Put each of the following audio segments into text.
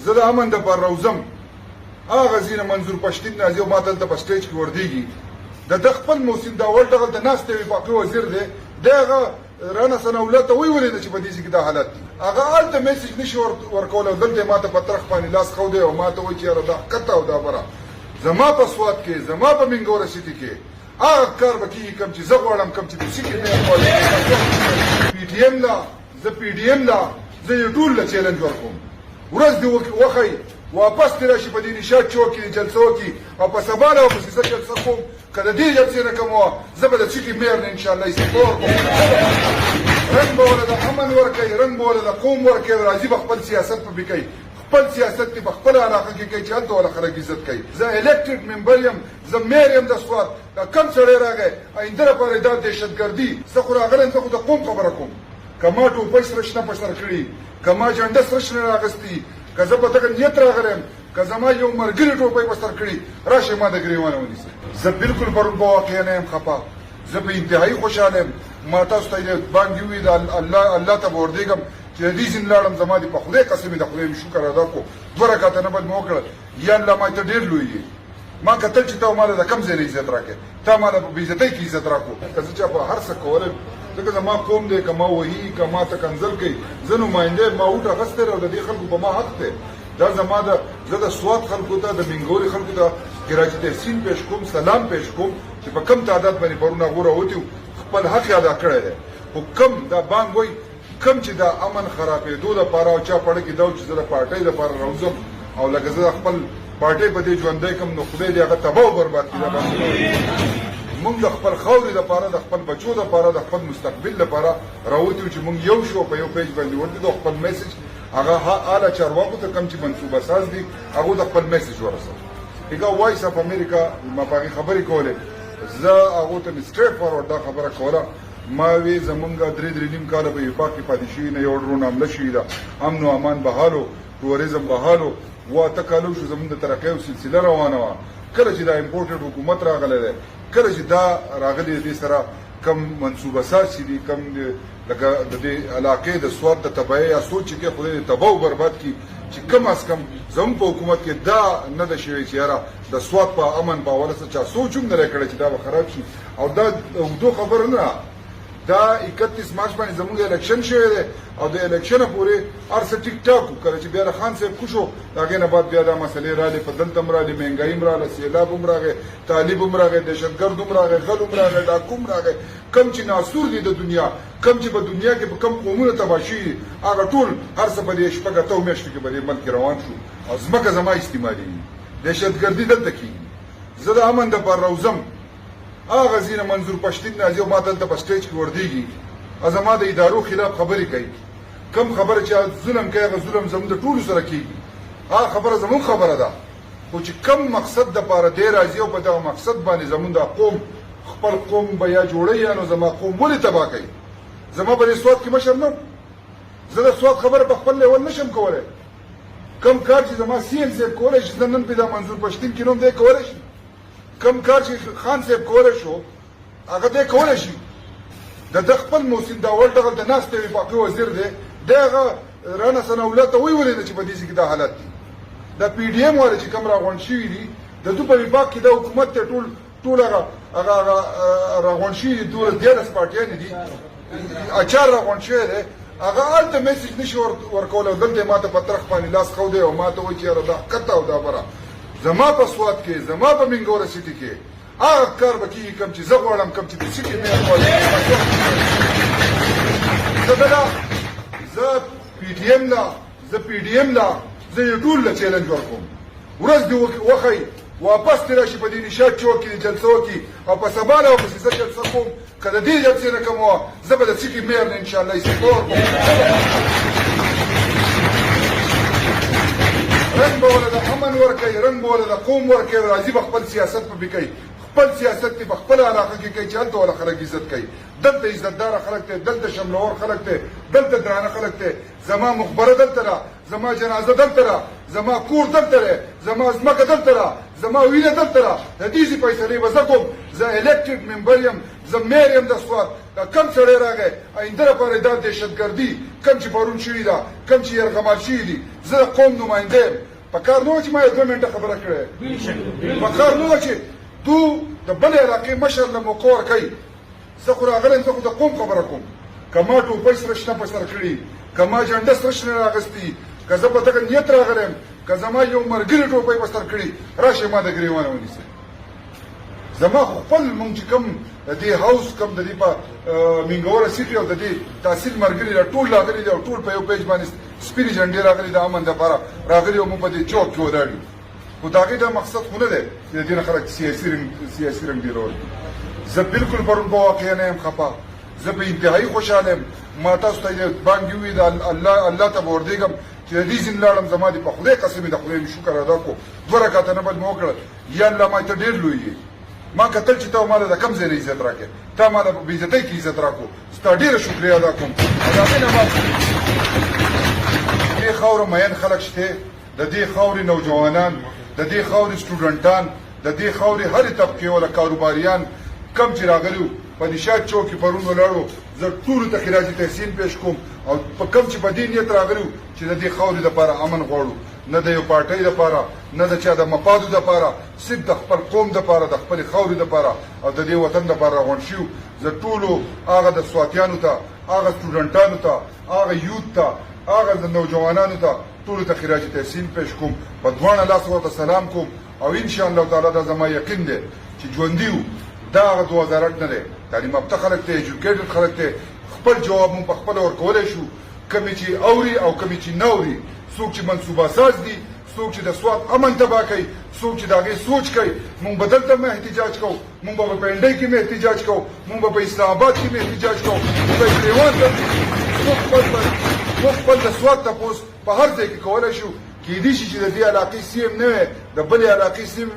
زه د امن دپاره راوځم هغه ځینې منظور پښتین نازي او ما دلته په سټیج کې وردېږي د خپل محسن داول دغلته ناست دی وفاقي وزیر دی دی هغه رانه ثناالله ته وویلې چې په دې ځای کې دا حالت دي هغه هلته میسج نشي ورکولی او دلته یې ما ته په ترخ باندې لاس ښودی او ما ته وایي چې یاره دا ښکته او دا بره زما په سوات کې زما په منګوره سیټي کې هغه کار به کېږي کوم چې زه غواړم کوم چې د سیکې پی ټي ایم له زه پی ډي ایم له زه یې ټول له چیلنج ورکوم ورځ دې وښیي واپس دې راشي په دې نشاط چوک کې جلسه وکړي او په سبا له ورپسې زه جلسه کوم که د دې جلسې نه کوم زه به د سیکې میر نه انشاءالله استعفا ورکوم رنګ به وله د امن ورکوي رنګ به وله د قوم ورکوي راځي به خپل سیاست په کوي خپل سیاست کې په خپله علاقه کې کوي چې هلته وله خلک عزت کوي زه الیکټډ ممبر یم زه میر یم د سوات دا کم سړی راغی آینده لپاره دا دهشتګردي زه خو راغلی یم زه خو د قوم خبره کوم که ما ټوپۍ سره شنه په سر کړي که ما جنډه سره شنه راغستي که زه په دغه نیت راغلی یم که زما یو ملګري ټوپۍ په سر کړي راشئ ما د ګرېوانه ونیسئ زه بلکل پرون په واقعه نه یم خفه زه په انتهایي خوشحاله یم ما تاسو ته یې باندې وویل الله ته به ورځېږم چې د دې ځین لاړم زما دې په خدای قسم د خدای مې شکر ادا کړو 2 رکعته نفل مې وکړل یا الله ما ته ډېر لوی یې ما کتل چې تا ماله د کم ځای نه عزت راکړې تا ماله په بېعزتۍ کې عزت راکړو که زه چا په هر څه کولی ځکه زما قوم دی که ما وهي که ما ته کنځل کوي زه نماینده ما اوټ اخیستی او د دې خلکو په ما حق دی دا زما زه د سوات خلکو ته د منګورې خلکو ته کراچي تحسین پیش کوم سلام پیش کوم چې په کم تعداد باندې پرون هغو راوتي خپل حق یې ادا کړی دی خو کم دا بانګ وایي کم چې دا امن خرابېدو دپاره او چا پړه کې دا چې زه د پارټۍ دپاره راوځم او لکه زه خپل پارټۍ په دې ژوندی کم نو خدای دې هغه تباه او برباد کړي موږ د خپل خاورې دپاره د خپل بچو دپاره د خپل مستقبل دپاره راوتي چې موږ یو شو په یو پیج باندې ورته خپل میسج هغه اعلی چارواکو ته کم چې منصوبه ساز دي هغو د خپل میسج ورسوي هغه وایس اف امریکا ما په هغې خبرې کولې زه هغو ته مې سټریټ فارورډ دا خبره کوله ما وی زمونږ 3.5 کاله په وفاق کې پاتې شوي نه یو ډرون حمله شوي ده امن و امان بحالو ټوریزم بحالو 8 کالو شو زمونږ د ترقۍ او سلسله روانه وه کله چې دا امپورټډ حکومت راغلی دی کله چې دا راغلی دې سره کم منصوبه ساز چې دي کم لکه د دې علاقې د سوات د تباهۍ یا سوچ چې خدای دې تباه او برباد کړي چې کم از کم زموږ په حکومت کې دا نه ده شوی چې یاره د سوات په امن په حواله څه چا سوچ هم نه دی کړی چې دا به خراب شي او دا اوږدو خبره نه دا 31 مارچ باندې زموږ الیکشن شوی دی او د الیکشنه پورې هر څه ټیک ټاک وو کله چې بیا د خان صاحب کوشو د هغې نه بعد بیا دا مسلې رالې په دلته هم رالې مهنګایي هم راله سیلاب هم راغی طالب هم راغی دهشتګرد هم راغی غل هم راغی ډاکو هم راغی کم چې ناسور دي د دنیا کم چې په دنیا کې په کم قومونه تباه شوي هغه ټول هر څه په دې شپږ اتو میاشتو کې په دې ملک روان شو او ځمکه زما استعمالېږي دهشتګردي دلته کېږي زه د امن دپاره راوځم هغه ځینې منظور پښتین نازي او ما دلته په سټیج کې وردېږي زما د ادارو خلاف خبرې کوي کم خبره چې ظلم کوي هغه ظلم زموږ د ټولو سره کېږي هغه خبره زموږ خبره ده خو چې کم مقصد دپاره دی راځي او په دغه مقصد باندې زموږ د قوم خپل قوم به یا جوړوي یا نو زما قوم ولې تباه کوي زما په دې سوات کې مشر نه زه د سوات خبره په خپل لیول نشم کولی کم کار چې زما سی ایم صاحب کولی شي زه نن پې دا منظور پښتین کې نوم دی کولی شي کم کار چې خان صاحب کولی شو هغه دی کولی شي د خپل محسن داول دغلته ناست دی وفاقي وزیر دی دی هغه رانه ثناالله ته وویلې چې په دې ځای کې دا حالت دي د پی ډي ایم والا چې کوم راغونډ شوي دي د دوی په وفاق کې دا حکومت ته ټول هغه راغونډ شوي دي 13 پارټیانې دي اچار راغونډ شوی دی هغه هلته میسج نشي ورکولی او دلته یې ما ته په ترخ باندې لاس ښودی او ما ته وایي چې یاره دا ښکته او دا بره زما په سوات کې زما په منګوره سیټي کې هغه کار به کېږي کوم چې زه غواړم کوم چې د سیټي میر زه پی ټي ایم له زه پی ډي ایم له زه یې ټول له چیلنج ورکوم ورځ دې وښیي واپس دې راشي په دې نشاط چوک کې جلسه وکړي او په سبا له ورپسې زه جلسه کوم که د دې جلسې نه کوم زه به د سیټي میر نه انشاءالله استعفا ورکوم رنګ به وله د امن ورکوي رنګ به وله د قوم ورکوي راځي به خپل سیاست په کوي خپل سیاست کې په خپله علاقه کې کوي چې هلته وله خلک عزت کوي دلته عزتداره خلک دی دلته شملور خلک دی دلته درانه خلک دی زما مخبره دلته ده زما جنازه دلته ده زما کور دلته دی زما ځمکه دلته ده زما وینه دلته ده د دې فیصلې به زه کوم زه الیکټډ ممبر یم زه میر یم د سوات دا کم سړی راغی آینده لپاره دا دهشتګردي کم چې پرون شوي ده کم چې یرغمال شوي دي زه د قوم نماینده یم په کار نه وه چې ما یې 2 منټه خبره کړې په کار نه وه چې تو د بلې علاقې مشر له موقع ورکوي زه خو راغلی زه خو د قوم خبره کوم که ما ټوپۍ سره شنه په سر کړي که ما جنډه سره شنه راغستي که زه په دغه نیت راغلی یم که زما یو ملګري ټوپۍ په سر کړي راشئ ما د ګریوانه ونیسئ زما خو خپل مونږ چې کوم د دې هاوس کوم د دې په مینګوره سیټي او د دې تحصیل ملګري را ټول راغلي دي او ټول په یو پیج باندې سپینې جنډې راغلي د امن دپاره راغلي او مونږ په دې چوک کې ولاړ یو خو د هغې دا مقصد خو نه دی چې د دې نه خلک سیاسي رنګ ډېرول زه بالکل پرون په واقعه نه یم خفه زه په انتهایي خوشحاله یم ما تاسو ته یې بانګې ووي د الله ته به ورځېږم چې د دې ځین لاړم زما دې په خدای قسم د خدای مې شکر ادا کړو 2 رکعته نفل مې وکړل یا الله ما ته ډېر لوی یې ما کتل چې تا ماله د کم ځای نه عزت راکړې تا ما د بې عزتۍ کې عزت راکړو ستا ډېره شکریه ادا کوم د هغې نه ما دې خاوره مین خلک شته د دې خاورې نوجوانان د دې خاورې سټوډنټان د دې خاورې هرې طبقې والا کاروباریان کم چې راغلي په نشاط چوک کې پرون ولاړو زه ټولو ته خراج تحسین پیش کوم او په کم چې په دې نیت راغلي چې د دې خاورې دپاره امن غواړو نه د یو پارټۍ دپاره نه د چا د مفادو دپاره صرف د خپل قوم دپاره د خپلې خاورې دپاره او د دې وطن دپاره راغونډ شو زه ټولو هغه د سواتیانو ته هغه سټوډنټانو ته هغه یوت ته هغه د نوجوانانو ته ټولو ته خراج تحسین پیش کوم په دواړه لاس ورته سلام کوم او انشاءالله تعالی دا زما یقین دی چې ژوندي وو دا هغه 2008 نه دی تعلیم یافته خلک ته ایجوکیټډ خلک ته خپل جواب مونږ په خپله ورکولی شو کمې چې اوري او کمې چې نه اوري څوک چې منصوبه ساز دي څوک چې د سوات امن تباه کوي څوک چې د هغې سوچ کوي مونږ به دلته مې احتجاج کوو مونږ به په انډۍ کې مې احتجاج کوو مونږ به په اسلام آباد کې مې احتجاج کوو مونږ به ګریوان ته موږ خپل د سوات تپوس په هر ځای کې کولی شو کېدای شي چې د دې علاقې سیم نه وی د بلې علاقې سیم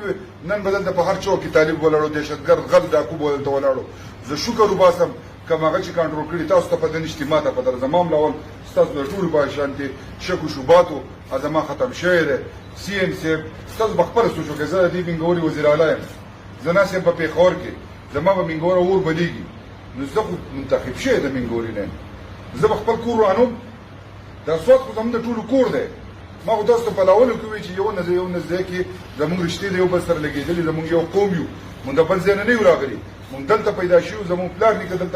نن به دلته په هر چوک کې طالب ولاړو دهشتګرد غل ډاکو به دلته ولاړو زه شکر وباسم کوم هغه چې کنټرول کړي تاسو ته پته نشته ما ته پته ده زما ملاول ستاسو د ټولو په شانتې شک و شبهاتو زما ختم شوی دی سی ایم صاحب ستاسو به خپله سوچ وکړئ زه د دې مینګورې وزیر اعلی یم زه ناست یم په پېښور کې زما به مینګوره اور بدېږي نو زه خو منتخب شوی د مینګورې نه یم زه به خپل کور رانوم دا سوات خو زموږ د ټولو کور دی ما خو تاسو ته په لاولو کې وایي چې یو نه ځای کې زموږ رشتې د یو بل سره لګېدلي زموږ یو قوم یو مونږ د بل ځای نه یو راغلي مونږ دلته پیدا شو زموږ پلار نیکه دلته